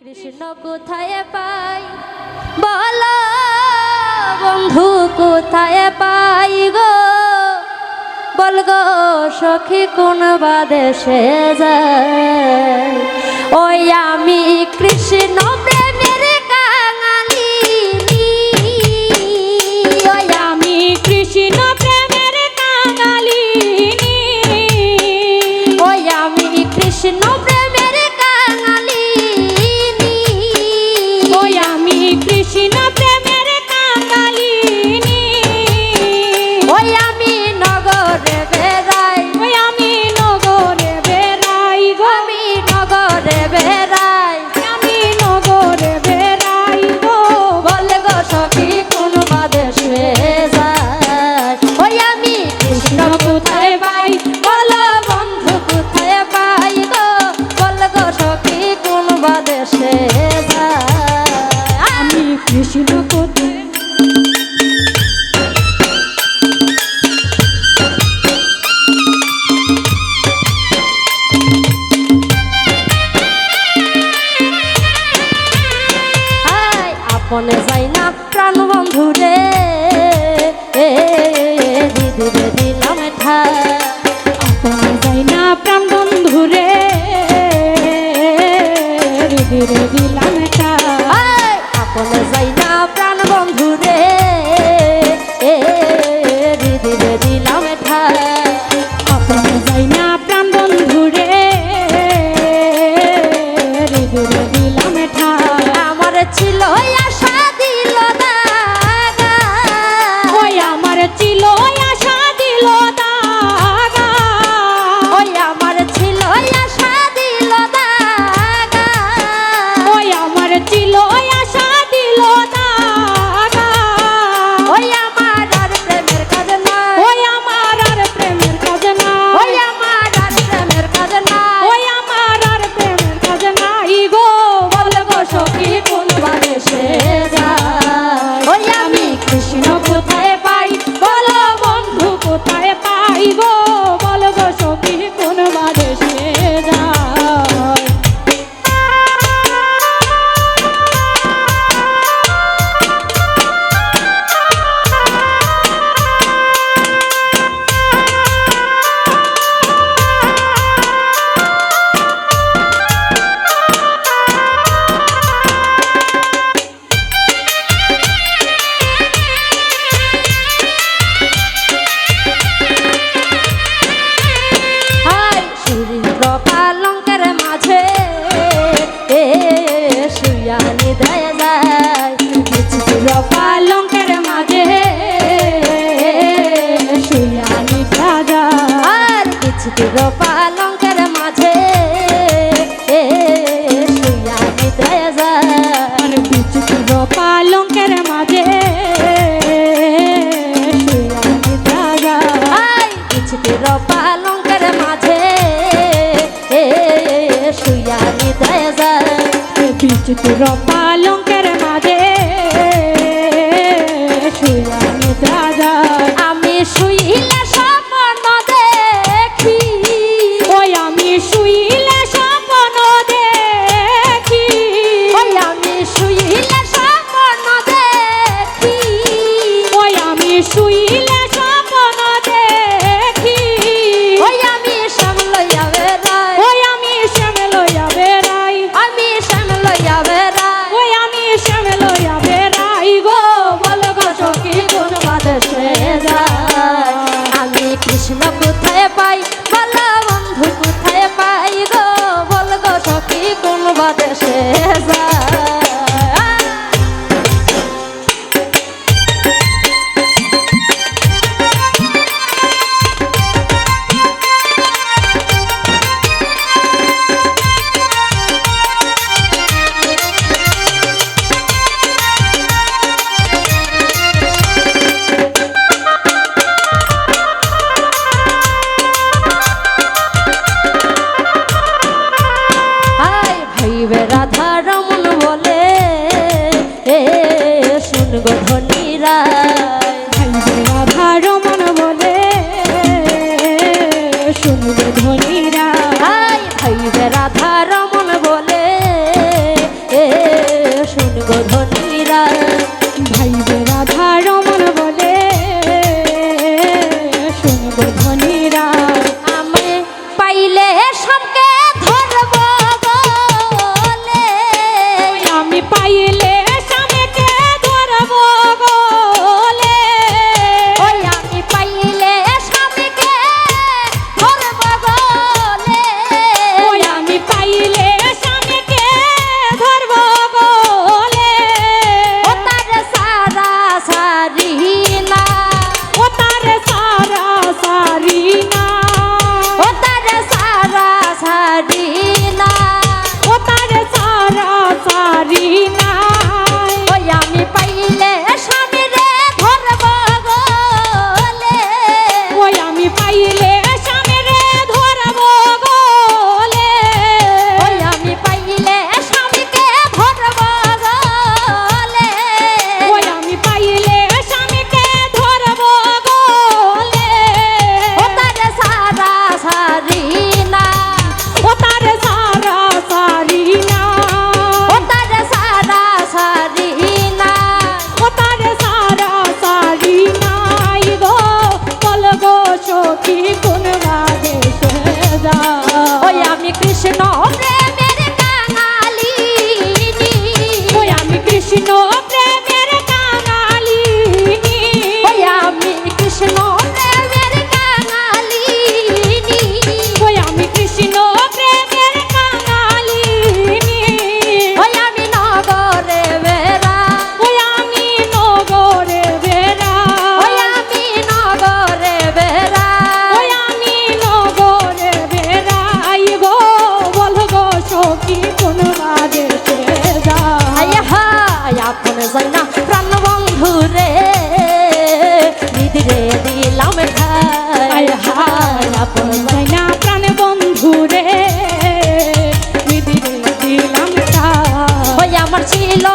কৃষ্ণ কোথায় পাই বলো বন্ধু কোথায় পাই গো বল গো সখী কোন বাদেশে যায় ওই আমি কৃষ্ণ প্রেমের কাঙালি ওই আমি কৃষ্ণ প্রেমের কাঙালি ওই আমি কৃষ্ণ প্রেমের কাঙালি ওই আমি কৃষ্ণ প্রেমের কাঙালি ওই আমি নগরে বেড়াই ওই আমি নগরে বেড়াই গো আমি নগরে বেড়াই আমি নগরে বেড়াই গো বল গো সখী কোন বাদেশে যায় ওই আমি কৃষ্ণ কোথায় পাই বলো বন্ধু কোথায় পাই গো বল গো সখী কোন বাদেশে যায় আমি কৃষ্ণ কোথায় আপনে যাই না প্রাণ বন্ধু রে দিদি দিলাম ঠাই আপনে যাই না প্রাণ বন্ধু রে হৃদয়ে দিলাম এটা আপনে যাই না প্রাণ বন্ধু রে দিদি দিলাম ঠাই আপনে যাই না প্রাণ বন্ধু রে হৃদয়ে দিলাম এটা আমার ছিল আশা দিল দাগা ওই আমার ছিল আশা দিল দাগা ওই আমার ছিল আশা দিল দাগা ওই আমার ছিল আশা দিল দাগা ওই আমার আর প্রেমের কাজ নাই ওই আমার আর প্রেমের কাজ না ওই আমার আর প্রেমের কাজ নাই ওই আমার আর প্রেমের কাজ নাই গো বল গো সখী কোন বাদেশে যায় ওই আমি কৃষ্ণ কোথায় পাই বলো বন্ধু কোথায় পাই গো বল গো সখী কোন বাদেশে যায় হাই সুরিন্দ্র পালঙ্কের মাঝে শুইয়া নিদায় যায় চির পালঙ্কের মাঝে শুইয়া নিদ্রা যায় আর কিছু পালঙ্কের মাঝে শুইয়া নিদায় যায় আর বিচিত্র পালঙ্কের মাঝে শুইয়া নিদ্রা যায় হাই কিছু পালঙ্কের মাঝে শুইয়া নিদায় যায় বিচিত্র পালঙ্কের মাঝে শুইয়া নিদ্রা যায় আমি শুইলে স্বপ্ন দেখি ওই আমি শুইলে স্বপ্ন দেখি ওই আমি শুইলে স্বপ্ন দেখি ওই আমি শুইলে স্বপ্ন দেখি ওই আমি শ্যাম লইয়া বেড়াই ওই আমি শ্যাম লইয়া বেড়াই আমি শ্যাম লইয়া বেড়াই ওই আমি শ্যাম লইয়া বেড়াই গো বল গো সখী কোন বাদেশে যায় আমি কৃষ্ণ কোথায় পাই বল বন্ধু কোথায় পাই গো বল গো সখী কোন বাদেশে যায় হাই ভাইবে রাধা আমার ছিল